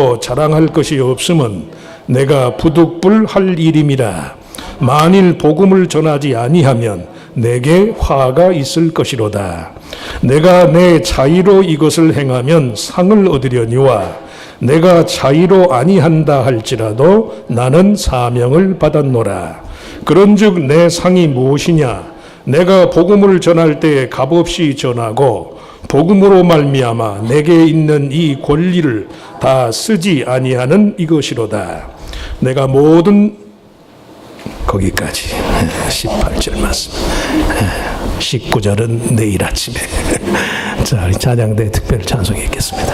스스로 자랑할 것이 없음은 내가 부득불할 일임이라. 만일 복음을 전하지 아니하면 내게 화가 있을 것이로다. 내가 내 자의로 이것을 행하면 상을 얻으려니와 내가 자의로 아니한다 할지라도 나는 사명을 받았노라. 그런즉 내 상이 무엇이냐? 내가 복음을 전할 때 값없이 전하고 복음으로 말미암아 내게 있는 이 권리를 다 쓰지 아니하는 이것이로다. 내가 모든 거기까지 18절 말씀. 19절은 내일 아침에. 자, 우리 찬양대 특별 찬송이 있겠습니다.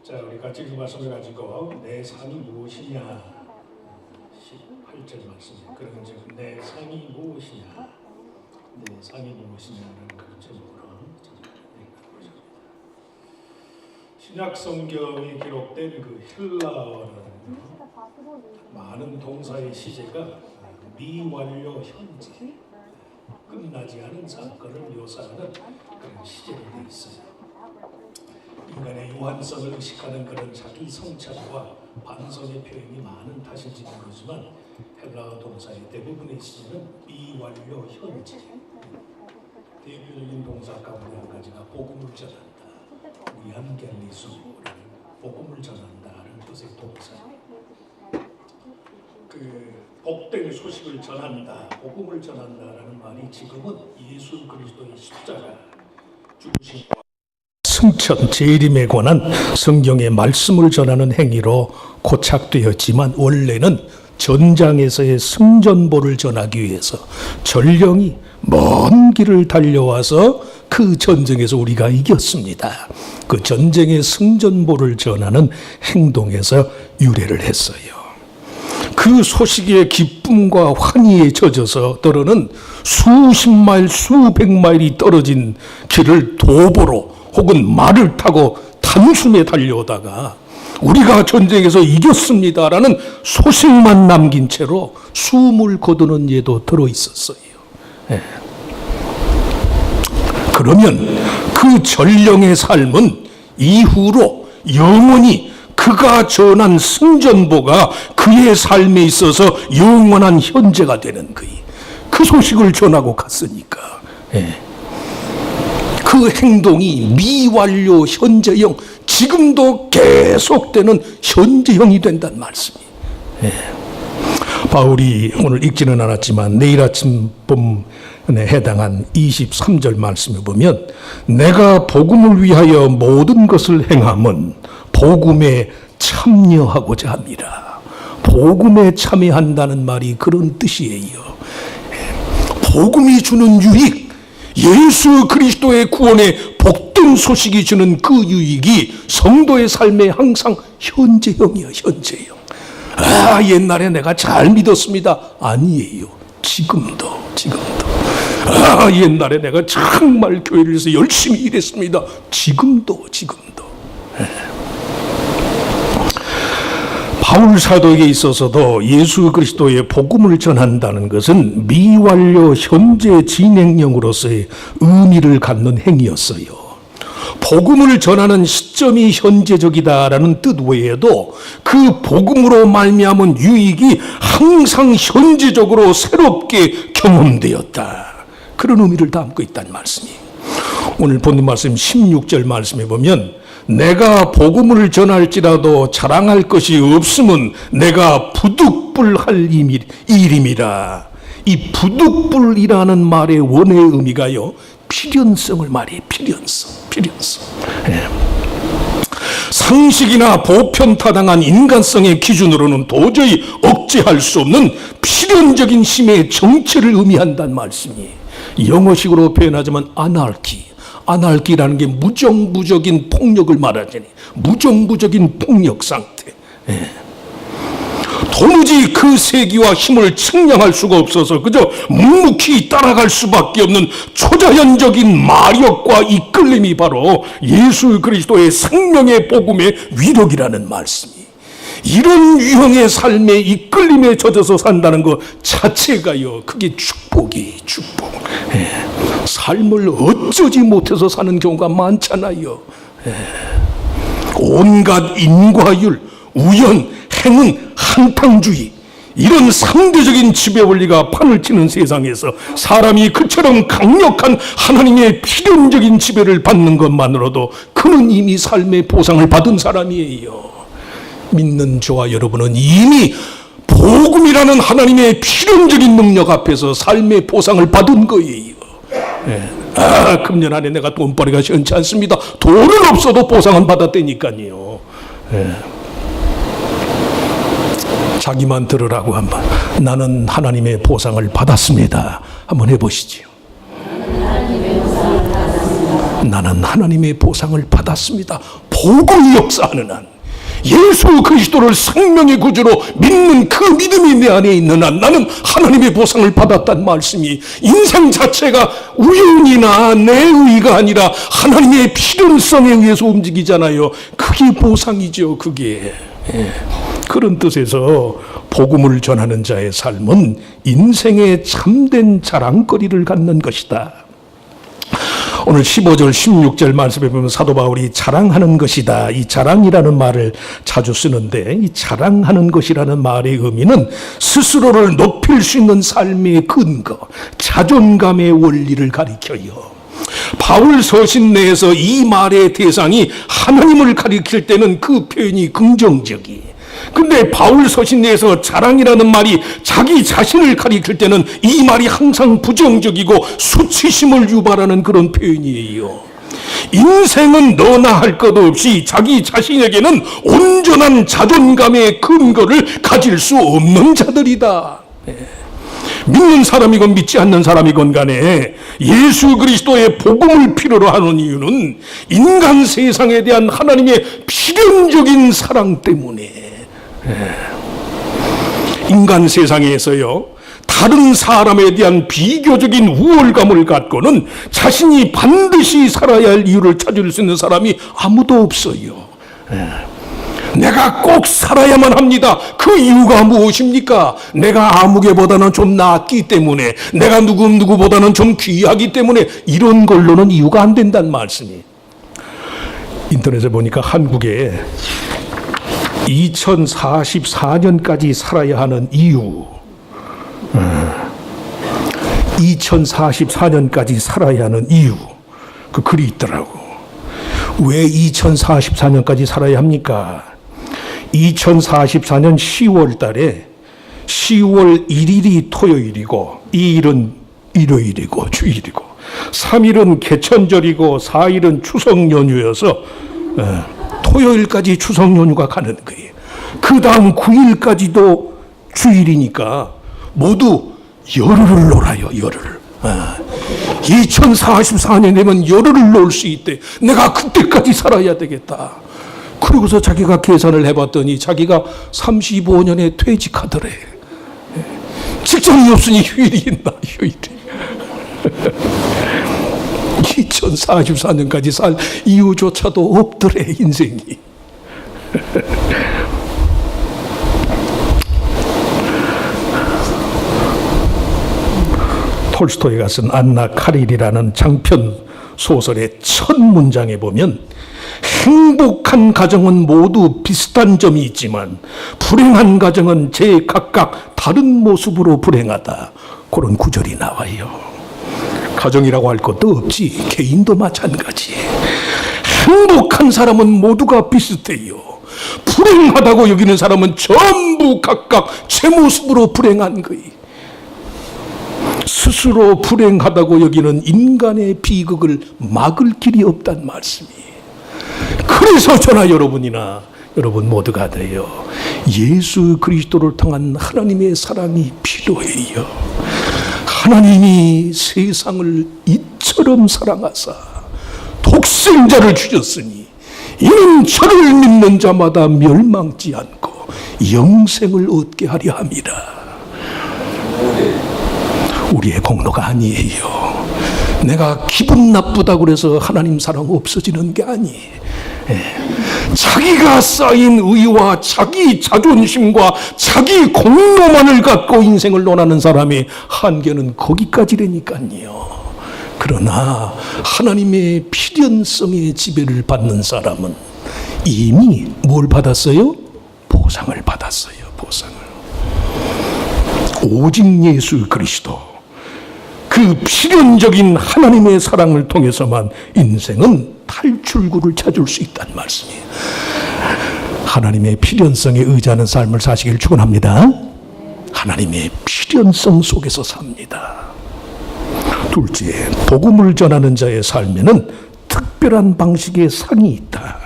자, 우리 같이 그 말씀을 가지고 내 상이 무엇이냐 18절 말씀이에요. 그런즉 내 상이 무엇이냐, 내 상이 무엇이냐라는 그 제목으로 찾아보겠습니다. 신약 성경에 기록된 그 헬라어는 많은 동사의 시제가 미완료 현재, 끝나지 않은 사건을 묘사하는 그런 시제로 되어 있어요. 인간의 유한성을 의식하는 그런 자기 성찰과 반성의 표현이 많은 탓인지 모르지만 헬라어 동사의 대부분의 시제는 미완료 현재. 대표적인 동사 가운데 한 가지가 복음을 전한다. 위안겔리수라는 복음을 전한다는 뜻의 동사예요. 그 복된 소식을 전한다, 복음을 전한다라는 말이 지금은 예수 그리스도의 십자가 죽으심과 승천, 재림에 관한 성경의 말씀을 전하는 행위로 고착되었지만 원래는 전장에서의 승전보를 전하기 위해서 전령이 먼 길을 달려와서 그 전쟁에서 우리가 이겼습니다. 그 전쟁의 승전보를 전하는 행동에서 유래를 했어요. 그 소식의 기쁨과 환희에 젖어서 더러는 수십 마일, 수백 마일이 떨어진 길을 도보로 혹은 말을 타고 단숨에 달려오다가 우리가 전쟁에서 이겼습니다라는 소식만 남긴 채로 숨을 거두는 예도 들어있었어요. 예. 그러면 그 전령의 삶은 이후로 영원히 그가 전한 승전보가 그의 삶에 있어서 영원한 현재가 되는 거예요. 그 소식을 전하고 갔으니까. 예. 그 행동이 미완료 현재형, 지금도 계속되는 현재형이 된다는 말씀이에요. 예. 바울이 오늘 읽지는 않았지만 내일 아침 본문에 해당한 23절 말씀을 보면 내가 복음을 위하여 모든 것을 행함은 복음에 참여하고자 합니다. 복음에 참여한다는 말이 그런 뜻이에요. 복음이 주는 유익, 예수 그리스도의 구원의 복된 소식이 주는 그 유익이 성도의 삶에 항상 현재형이에요. 현재형. 아, 옛날에 내가 잘 믿었습니다. 아니에요. 지금도. 아, 옛날에 내가 정말 교회를 위해서 열심히 일했습니다. 지금도. 바울 사도에게 있어서도 예수 그리스도의 복음을 전한다는 것은 미완료 현재 진행형으로서의 의미를 갖는 행위였어요. 복음을 전하는 시점이 현재적이다라는 뜻 외에도 그 복음으로 말미암은 유익이 항상 현재적으로 새롭게 경험되었다. 그런 의미를 담고 있다는 말씀이에요. 오늘 본문 말씀 16절 말씀에 보면 내가 복음을 전할지라도 자랑할 것이 없으면 내가 부득불할 일임이라. 이 부득불이라는 말의 원의 의미가요, 필연성을 말해요. 필연성. 예. 상식이나 보편타당한 인간성의 기준으로는 도저히 억제할 수 없는 필연적인 힘의 정체를 의미한다는 말씀이에요. 영어식으로 표현하자면 아나르키라는 게 무정부적인 폭력을 말하자니 무정부적인 폭력 상태. 예. 도무지 그 세기와 힘을 측량할 수가 없어서 그저 묵묵히 따라갈 수밖에 없는 초자연적인 마력과 이끌림이 바로 예수 그리스도의 생명의 복음의 위력이라는 말씀이. 이런 유형의 삶에 이끌림에 젖어서 산다는 것 자체가요, 그게 축복이에요. 축복. 예. 삶을 어쩌지 못해서 사는 경우가 많잖아요. 예. 온갖 인과율, 우연, 행운, 한탕주의, 이런 상대적인 지배 원리가 판을 치는 세상에서 사람이 그처럼 강력한 하나님의 필연적인 지배를 받는 것만으로도 그는 이미 삶의 보상을 받은 사람이에요. 믿는 저와 여러분은 이미 복음이라는 하나님의 필연적인 능력 앞에서 삶의 보상을 받은 거예요. 예. 아, 금년 안에 내가 돈벌이가 시원치 않습니다. 돈은 없어도 보상은 받았다니까요. 예. 자기만 들으라고 한번. 나는 하나님의 보상을 받았습니다. 한번 해보시죠. 나는 하나님의 보상을 받았습니다. 복음이 역사하는 한, 예수 그리스도를 생명의 구주로 믿는 그 믿음이 내 안에 있는 한 나는 하나님의 보상을 받았단 말씀이, 인생 자체가 우연이나 내 의가 아니라 하나님의 필연성에 의해서 움직이잖아요. 그게 보상이죠. 그게. 그런 뜻에서 복음을 전하는 자의 삶은 인생의 참된 자랑거리를 갖는 것이다. 오늘 15절 16절 말씀에 보면 사도 바울이 자랑하는 것이다, 이 자랑이라는 말을 자주 쓰는데, 이 자랑하는 것이라는 말의 의미는 스스로를 높일 수 있는 삶의 근거, 자존감의 원리를 가리켜요. 바울 서신 내에서 이 말의 대상이 하나님을 가리킬 때는 그 표현이 긍정적이, 근데 바울 서신 내에서 자랑이라는 말이 자기 자신을 가리킬 때는 이 말이 항상 부정적이고 수치심을 유발하는 그런 표현이에요. 인생은 너나 할 것 없이 자기 자신에게는 온전한 자존감의 근거를 가질 수 없는 자들이다. 믿는 사람이건 믿지 않는 사람이건 간에 예수 그리스도의 복음을 필요로 하는 이유는 인간 세상에 대한 하나님의 필연적인 사랑 때문에. 인간 세상에서요, 다른 사람에 대한 비교적인 우월감을 갖고는 자신이 반드시 살아야 할 이유를 찾을 수 있는 사람이 아무도 없어요. 내가 꼭 살아야만 합니다. 그 이유가 무엇입니까? 내가 아무개보다는 좀 낫기 때문에, 내가 누구보다는 좀 귀하기 때문에, 이런 걸로는 이유가 안 된다는 말씀이. 인터넷에 보니까 한국에 2044년까지 살아야 하는 이유, 2044년까지 살아야 하는 이유, 그 글이 있더라고. 왜 2044년까지 살아야 합니까? 2044년 10월 달에 10월 1일이 토요일이고 2일은 일요일이고 주일이고 3일은 개천절이고 4일은 추석 연휴여서 토요일까지 추석 연휴가 가는 거예요. 그 다음 9일까지도 주일이니까 모두 열흘을 놀아요. 열흘. 2044년 되면 열흘을 놀 수 있대. 내가 그때까지 살아야 되겠다. 그러고서 자기가 계산을 해봤더니 자기가 35년에 퇴직하더래. 직장이 없으니 휴일이 있나, 휴일이. 2044년까지 살 이유조차도 없더래, 인생이. 톨스토이가 쓴 안나 카릴이라는 장편 소설의 첫 문장에 보면 행복한 가정은 모두 비슷한 점이 있지만 불행한 가정은 제각각 다른 모습으로 불행하다. 그런 구절이 나와요. 가정이라고 할 것도 없지. 개인도 마찬가지. 행복한 사람은 모두가 비슷해요. 불행하다고 여기는 사람은 전부 각각 제 모습으로 불행한 거예요. 스스로 불행하다고 여기는 인간의 비극을 막을 길이 없단 말씀이에요. 그래서 저나 여러분이나 여러분 모두가 돼요. 예수 그리스도를 통한 하나님의 사랑이 필요해요. 하나님이 세상을 이처럼 사랑하사 독생자를 주셨으니 이는 저를 믿는 자마다 멸망치 않고 영생을 얻게 하려 함이라. 우리의 공로가 아니에요. 내가 기분 나쁘다고 그래서 하나님 사랑 없어지는 게 아니에요. 자기가 쌓인 의와 자기 자존심과 자기 공로만을 갖고 인생을 논하는 사람의 한계는 거기까지라니까요. 그러나 하나님의 필연성의 지배를 받는 사람은 이미 뭘 받았어요? 보상을 받았어요. 보상을. 오직 예수 그리스도, 그 필연적인 하나님의 사랑을 통해서만 인생은 탈출구를 찾을 수 있다는 말씀이에요. 하나님의 필연성에 의지하는 삶을 사시길 축원합니다. 하나님의 필연성 속에서 삽니다. 둘째, 복음을 전하는 자의 삶에는 특별한 방식의 상이 있다.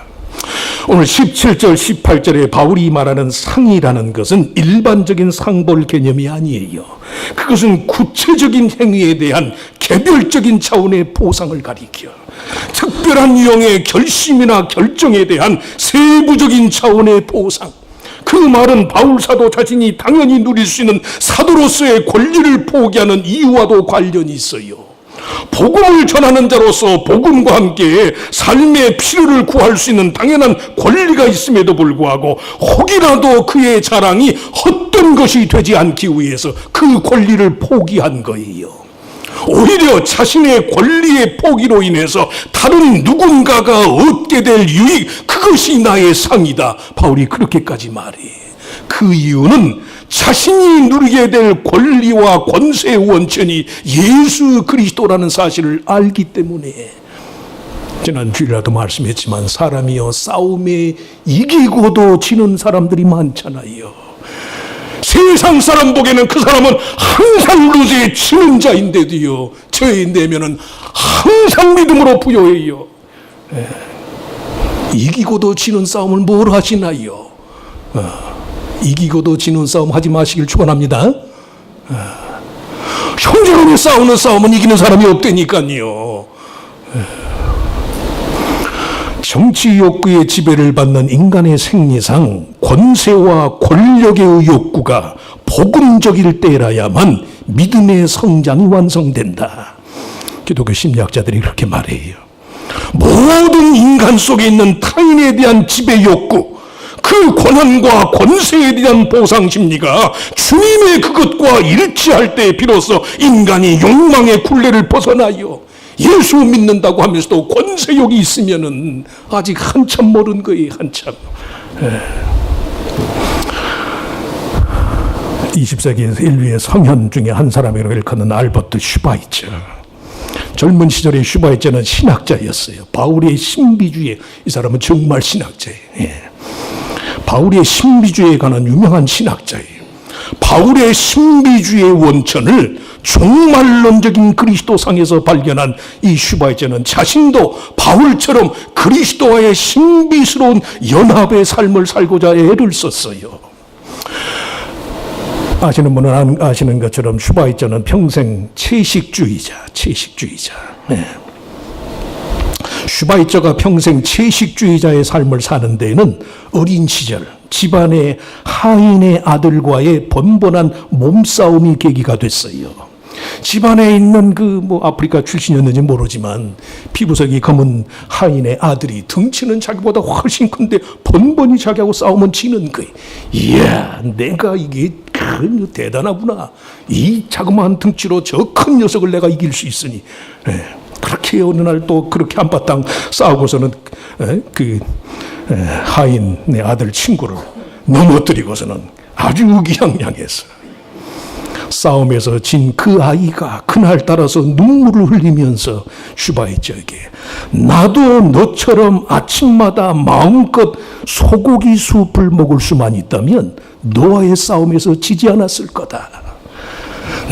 오늘 17절, 18절에 바울이 말하는 상이라는 것은 일반적인 상벌 개념이 아니에요. 그것은 구체적인 행위에 대한 개별적인 차원의 보상을 가리켜 특별한 유형의 결심이나 결정에 대한 세부적인 차원의 보상, 그 말은 바울 사도 자신이 당연히 누릴 수 있는 사도로서의 권리를 포기하는 이유와도 관련이 있어요. 복음을 전하는 자로서 복음과 함께 삶의 필요를 구할 수 있는 당연한 권리가 있음에도 불구하고 혹이라도 그의 자랑이 헛된 것이 되지 않기 위해서 그 권리를 포기한 거예요. 오히려 자신의 권리의 포기로 인해서 다른 누군가가 얻게 될 유익, 그것이 나의 상이다. 바울이 그렇게까지 말해. 그 이유는 자신이 누리게 될 권리와 권세의 원천이 예수 그리스도라는 사실을 알기 때문에. 지난 주일에도 말씀했지만 사람이요 싸움에 이기고도 지는 사람들이 많잖아요. 세상 사람 보기에는 그 사람은 항상 루즈에 지는 자인데도요, 저의 내면은 항상 믿음으로 부여해요. 이기고도 지는 싸움을 뭘 하시나요? 이기고도 지는 싸움 하지 마시길 축원합니다. 형제간에 싸우는 싸움은 이기는 사람이 없다니까요. 정치 욕구의 지배를 받는 인간의 생리상 권세와 권력의 욕구가 복음적일 때라야만 믿음의 성장이 완성된다. 기독교 심리학자들이 그렇게 말해요. 모든 인간 속에 있는 타인에 대한 지배 욕구, 그 권한과 권세에 대한 보상 심리가 주님의 그것과 일치할 때 비로소 인간이 욕망의 굴레를 벗어나요. 예수 믿는다고 하면서도 권세욕이 있으면은 아직 한참 멀은 거예요, 한참. 20세기에서 인류의 성현 중에 한 사람이라고 일컫는 알버트 슈바이처. 젊은 시절에 슈바이처는 신학자였어요. 바울의 신비주의, 이 사람은 정말 신학자예요. 바울의 신비주의에 관한 유명한 신학자예요. 바울의 신비주의의 원천을 종말론적인 그리스도상에서 발견한 이 슈바이처는 자신도 바울처럼 그리스도와의 신비스러운 연합의 삶을 살고자 애를 썼어요. 아시는 분은 아시는 것처럼 슈바이처는 평생 채식주의자. 슈바이처가 평생 채식주의자의 삶을 사는 데에는 어린 시절 집안의 하인의 아들과의 번번한 몸싸움이 계기가 됐어요. 집안에 있는 아프리카 출신이었는지 모르지만 피부색이 검은 하인의 아들이 덩치는 자기보다 훨씬 큰데 번번이 자기하고 싸우면 지는 거예요. 이야, 내가 이게 대단하구나. 이 자그마한 덩치로 저 큰 녀석을 내가 이길 수 있으니. 그렇게 어느 날 또 그렇게 한바탕 싸우고서는 하인의 아들 친구를 넘어뜨리고서는 아주 의기양양했어요. 싸움에서 진 그 아이가 그날따라서 눈물을 흘리면서 슈바이처에게 나도 너처럼 아침마다 마음껏 소고기 숲을 먹을 수만 있다면 너와의 싸움에서 지지 않았을 거다.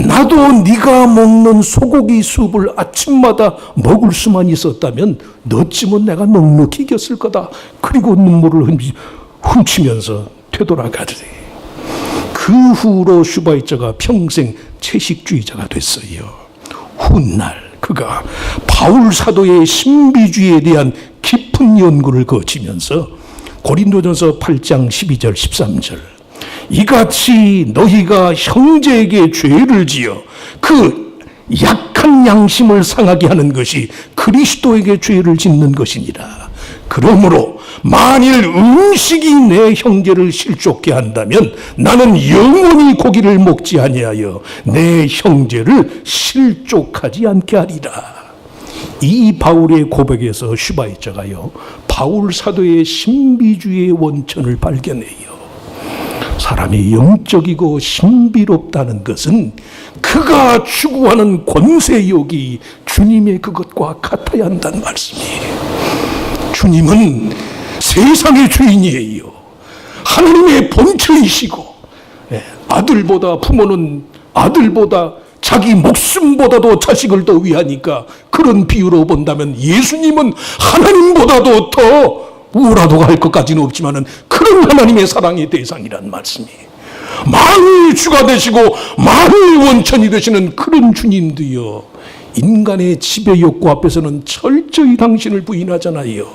나도 네가 먹는 소고기 숲을 아침마다 먹을 수만 있었다면 너쯤은 내가 넉넉히 이겼을 거다. 그리고 눈물을 훔치면서 되돌아가지. 그 후로 슈바이처가 평생 채식주의자가 됐어요. 훗날 그가 바울 사도의 신비주의에 대한 깊은 연구를 거치면서 고린도전서 8장 12절 13절 이같이 너희가 형제에게 죄를 지어 그 약한 양심을 상하게 하는 것이 그리스도에게 죄를 짓는 것이니라. 그러므로 만일 음식이 내 형제를 실족케 한다면 나는 영원히 고기를 먹지 아니하여 내 형제를 실족하지 않게 하리라. 이 바울의 고백에서 슈바이처가요, 바울 사도의 신비주의의 원천을 발견해요. 사람이 영적이고 신비롭다는 것은 그가 추구하는 권세욕이 주님의 그것과 같아야 한다는 말씀이에요. 주님은 세상의 주인이에요. 하나님의 본체이시고 아들보다 부모는 아들보다 자기 목숨보다도 자식을 더 위하니까 그런 비유로 본다면 예수님은 하나님보다도 더 우라도 할 것까지는 없지만은 그런 하나님의 사랑의 대상이란 말씀이에요. 만일 주가 되시고 만일 원천이 되시는 그런 주님도요, 인간의 지배 욕구 앞에서는 철저히 당신을 부인하잖아요.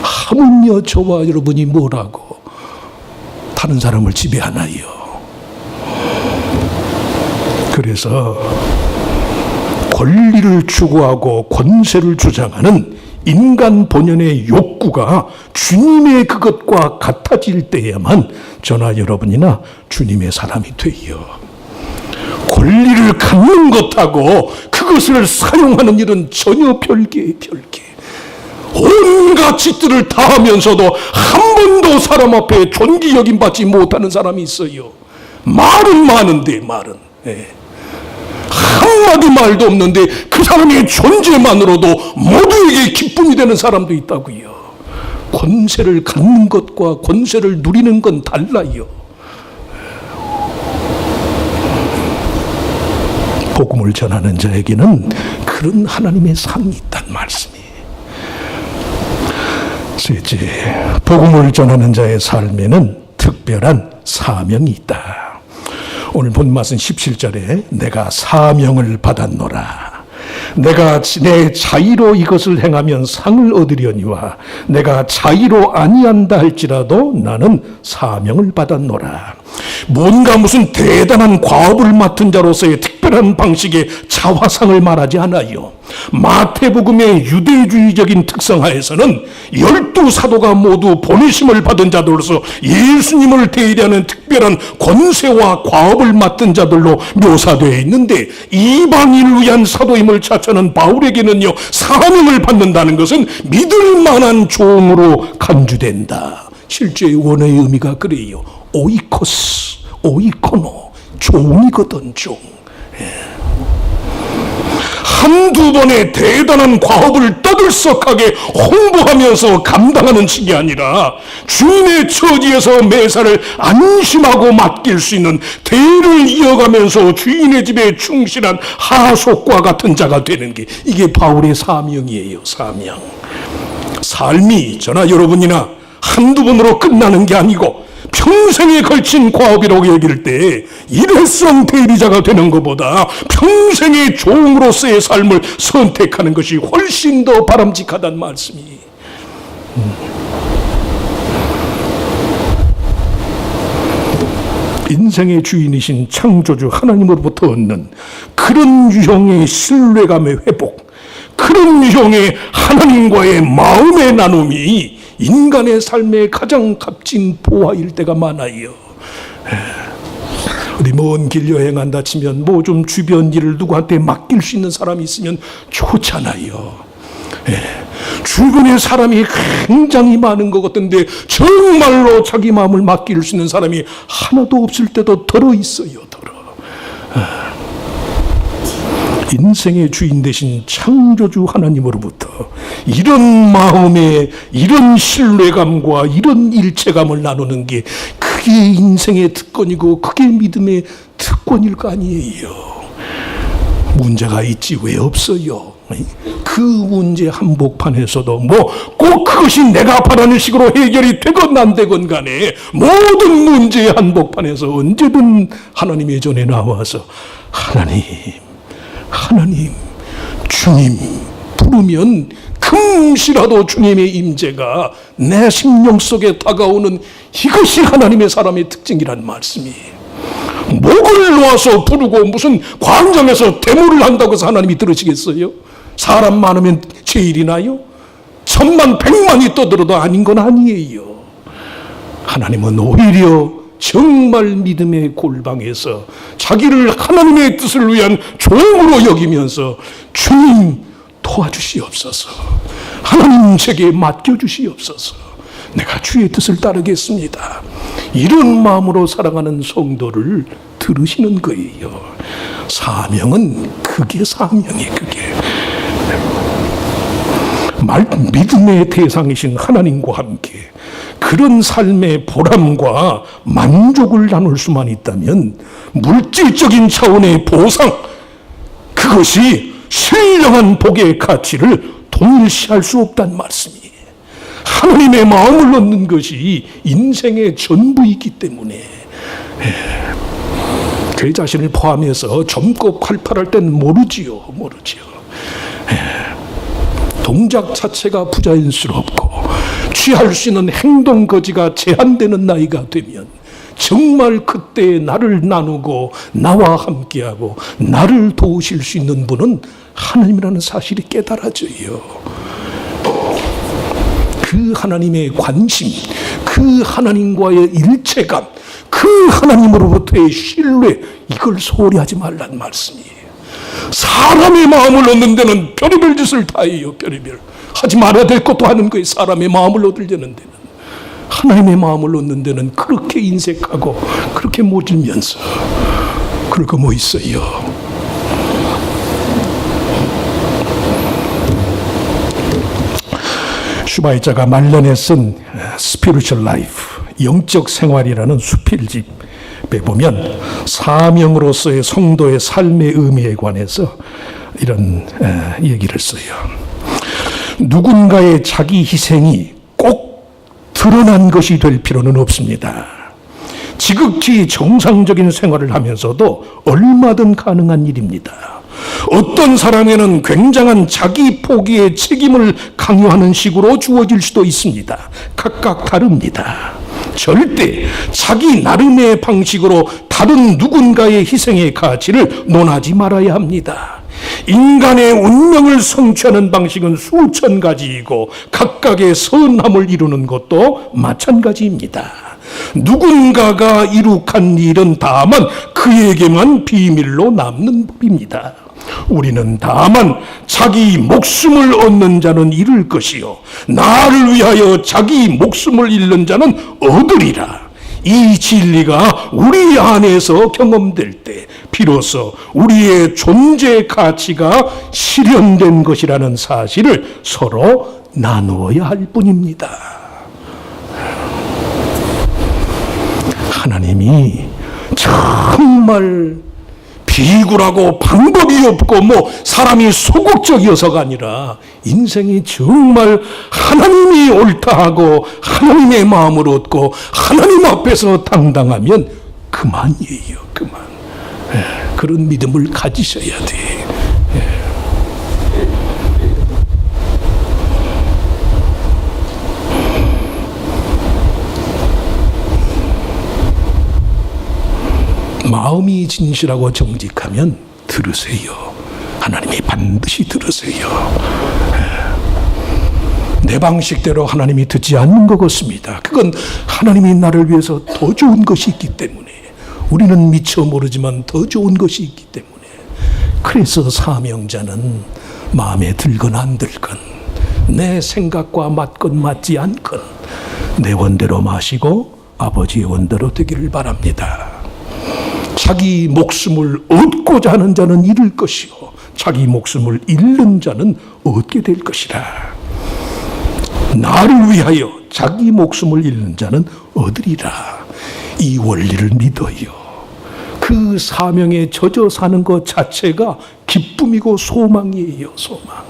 하물며 저와 여러분이 뭐라고 다른 사람을 지배하나요? 그래서 권리를 추구하고 권세를 주장하는 인간 본연의 욕구가 주님의 그것과 같아질 때에만 저나 여러분이나 주님의 사람이 돼요. 권리를 갖는 것하고 그것을 사용하는 일은 전혀 별개의 별개. 온갖 짓들을 다 하면서도 한 번도 사람 앞에 존귀 여김받지 못하는 사람이 있어요. 말은 많은데 말은. 한마디 말도 없는데 그 사람의 존재만으로도 모두에게 기쁨이 되는 사람도 있다고요. 권세를 갖는 것과 권세를 누리는 건 달라요. 복음을 전하는 자에게는 그런 하나님의 상이 있단 말씀이에요. 셋째, 복음을 전하는 자의 삶에는 특별한 사명이 있다. 오늘 본말씀 17절에 내가 사명을 받았노라. 내가 내 자의로 이것을 행하면 상을 얻으려니와 내가 자의로 아니한다 할지라도 나는 사명을 받았노라. 뭔가 무슨 대단한 과업을 맡은 자로서의 특별한 방식의 자화상을 말하지 않아요. 마태복음의 유대주의적인 특성하에서는 12사도가 모두 보내심을 받은 자들로서 예수님을 대리하는 특별한 권세와 과업을 맡은 자들로 묘사되어 있는데, 이방인을 위한 사도임을 자처하는 바울에게는요, 사명을 받는다는 것은 믿을 만한 종으로 간주된다. 실제 원어의 의미가 그래요. 오이코스, 오이코노, 종이거든, 종. 한두 번의 대단한 과업을 떠들썩하게 홍보하면서 감당하는 식이 아니라 주인의 처지에서 매사를 안심하고 맡길 수 있는, 대를 이어가면서 주인의 집에 충실한 하속과 같은 자가 되는 게 이게 바울의 사명이에요. 사명. 삶이 저나 여러분이나 한두 번으로 끝나는 게 아니고 평생에 걸친 과업이라고 얘기할 때 일회성 대리자가 되는 것보다 평생의 종으로서의 삶을 선택하는 것이 훨씬 더 바람직하다는 말씀이. 인생의 주인이신 창조주 하나님으로부터 얻는 그런 유형의 신뢰감의 회복, 그런 유형의 하나님과의 마음의 나눔이 인간의 삶의 가장 값진 보화일 때가 많아요. 어디 먼 길 여행한다 치면 뭐 좀 주변 일을 누구한테 맡길 수 있는 사람이 있으면 좋잖아요. 주변에 사람이 굉장히 많은 것 같은데 정말로 자기 마음을 맡길 수 있는 사람이 하나도 없을 때도 덜어 있어요. 덜어. 인생의 주인 되신 창조주 하나님으로부터 이런 마음의, 이런 신뢰감과 이런 일체감을 나누는 게 그게 인생의 특권이고 그게 믿음의 특권일 거 아니에요. 문제가 있지 왜 없어요? 그 문제 한복판에서도 뭐 꼭 그것이 내가 바라는 식으로 해결이 되건 안 되건 간에 모든 문제의 한복판에서 언제든 하나님의 전에 나와서 하나님, 주님 부르면 금시라도 주님의 임재가 내 심령 속에 다가오는, 이것이 하나님의 사람의 특징이란 말씀이에요. 목을 놓아서 부르고 무슨 광장에서 데모를 한다고 해서 하나님이 들으시겠어요? 사람 많으면 제일이 나요? 1000만 100만이 떠들어도 아닌 건 아니에요. 하나님은 오히려 정말 믿음의 골방에서 자기를 하나님의 뜻을 위한 종으로 여기면서 주님 도와주시옵소서, 하나님 제게 맡겨주시옵소서, 내가 주의 뜻을 따르겠습니다, 이런 마음으로 살아가는 성도를 들으시는 거예요. 사명은 그게 사명이에요. 그게 믿음의 대상이신 하나님과 함께 그런 삶의 보람과 만족을 나눌 수만 있다면 물질적인 차원의 보상, 그것이 신령한 복의 가치를 동일시할 수 없다는 말씀이에요. 하나님의 마음을 얻는 것이 인생의 전부이기 때문에 제 자신을 포함해서 젊고 활발할 땐 모르지요. 동작 자체가 부자연스럽고 취할 수 있는 행동 거지가 제한되는 나이가 되면 정말 그때 나를 나누고 나와 함께하고 나를 도우실 수 있는 분은 하나님이라는 사실이 깨달아져요. 그 하나님의 관심, 그 하나님과의 일체감, 그 하나님으로부터의 신뢰, 이걸 소홀히 하지 말란 말씀이에요. 사람의 마음을 얻는 데는 별의별 짓을 다 해요. 별의별. 하지 말아야 될 것도 하는 거예요. 사람의 마음을 얻으려는 데는. 하나님의 마음을 얻는 데는 그렇게 인색하고 그렇게 모질면서 그럴 거 뭐 있어요. 슈바이처가 말년에 쓴 Spiritual Life, 영적 생활이라는 수필집에 보면 사명으로서의 성도의 삶의 의미에 관해서 이런 얘기를 써요. 누군가의 자기 희생이 꼭 드러난 것이 될 필요는 없습니다. 지극히 정상적인 생활을 하면서도 얼마든 가능한 일입니다. 어떤 사람에게는 굉장한 자기 포기의 책임을 강요하는 식으로 주어질 수도 있습니다. 각각 다릅니다. 절대 자기 나름의 방식으로 다른 누군가의 희생의 가치를 논하지 말아야 합니다. 인간의 운명을 성취하는 방식은 수천 가지이고 각각의 선함을 이루는 것도 마찬가지입니다. 누군가가 이룩한 일은 다만 그에게만 비밀로 남는 법입니다. 우리는 다만 자기 목숨을 얻는 자는 잃을 것이요 나를 위하여 자기 목숨을 잃는 자는 얻으리라. 이 진리가 우리 안에서 경험될 때 비로소 우리의 존재 가치가 실현된 것이라는 사실을 서로 나누어야 할 뿐입니다. 하나님이 정말 비굴하고 방법이 없고 사람이 소극적이어서가 아니라 인생이 정말 하나님이 옳다 하고 하나님의 마음을 얻고 하나님 앞에서 당당하면 그만이에요. 그만. 그런 믿음을 가지셔야 돼. 마음이 진실하고 정직하면 들으세요. 하나님이 반드시 들으세요. 내 방식대로 하나님이 듣지 않는 것 같습니다. 그건 하나님이 나를 위해서 더 좋은 것이 있기 때문에, 우리는 미처 모르지만 더 좋은 것이 있기 때문에. 그래서 사명자는 마음에 들건 안 들건, 내 생각과 맞건 맞지 않건 내 원대로 마시고 아버지의 원대로 되기를 바랍니다. 자기 목숨을 얻고자 하는 자는 잃을 것이요 자기 목숨을 잃는 자는 얻게 될 것이라. 나를 위하여 자기 목숨을 잃는 자는 얻으리라. 이 원리를 믿어요. 그 사명에 젖어 사는 것 자체가 기쁨이고 소망이에요. 소망.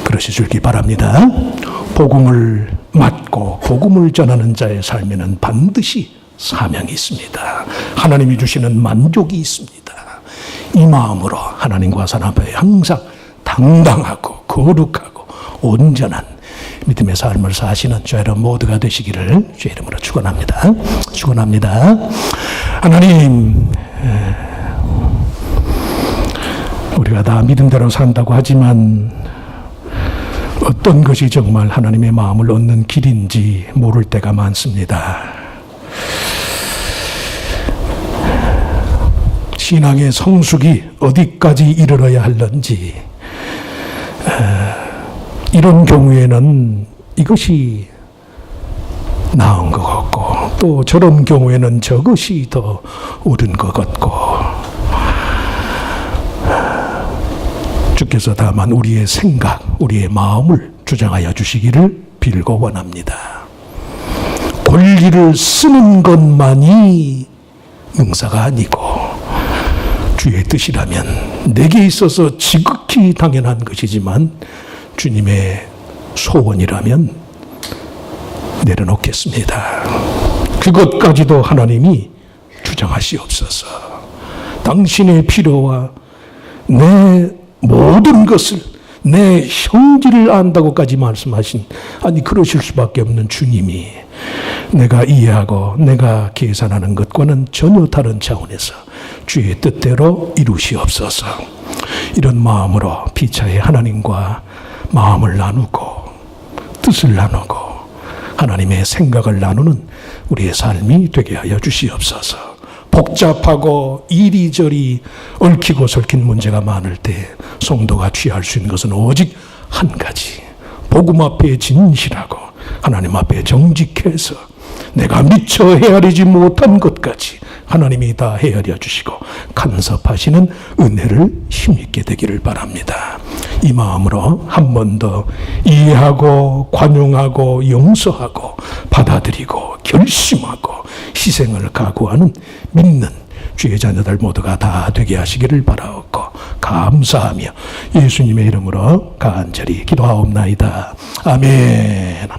그러시길 바랍니다. 복음을 맡고 복음을 전하는 자의 삶에는 반드시 사명이 있습니다. 하나님이 주시는 만족이 있습니다. 이 마음으로 하나님과 사람 앞에 항상 당당하고 거룩하고 온전한 믿음의 삶을 사시는 저 여러분 모두가 되시기를 주의 이름으로 축원합니다. 축원합니다. 하나님, 우리가 다 믿음대로 산다고 하지만 어떤 것이 정말 하나님의 마음을 얻는 길인지 모를 때가 많습니다. 신앙의 성숙이 어디까지 이르러야 할는지, 이런 경우에는 이것이 나은 것 같고, 또 저런 경우에는 저것이 더 옳은 것 같고, 주께서 다만 우리의 생각, 우리의 마음을 주장하여 주시기를 빌고 원합니다. 권리를 쓰는 것만이 능사가 아니고 주의 뜻이라면 내게 있어서 지극히 당연한 것이지만 주님의 소원이라면 내려놓겠습니다. 그것까지도 하나님이 주장하시옵소서. 당신의 필요와 내 모든 것을 내 형질을 안다고까지 말씀하신, 아니 그러실 수밖에 없는 주님이 내가 이해하고 내가 계산하는 것과는 전혀 다른 차원에서 주의 뜻대로 이루시옵소서. 이런 마음으로 피차에 하나님과 마음을 나누고 뜻을 나누고 하나님의 생각을 나누는 우리의 삶이 되게 하여 주시옵소서. 복잡하고 이리저리 얽히고 설킨 문제가 많을 때 성도가 취할 수 있는 것은 오직 한 가지, 복음 앞에 진실하고 하나님 앞에 정직해서 내가 미처 헤아리지 못한 것까지 하나님이 다 헤아려 주시고 간섭하시는 은혜를 힘있게 되기를 바랍니다. 이 마음으로 한 번 더 이해하고 관용하고 용서하고 받아들이고 결심하고 희생을 각오하는 믿는 주의 자녀들 모두가 다 되게 하시기를 바라옵고 감사하며 예수님의 이름으로 간절히 기도하옵나이다. 아멘.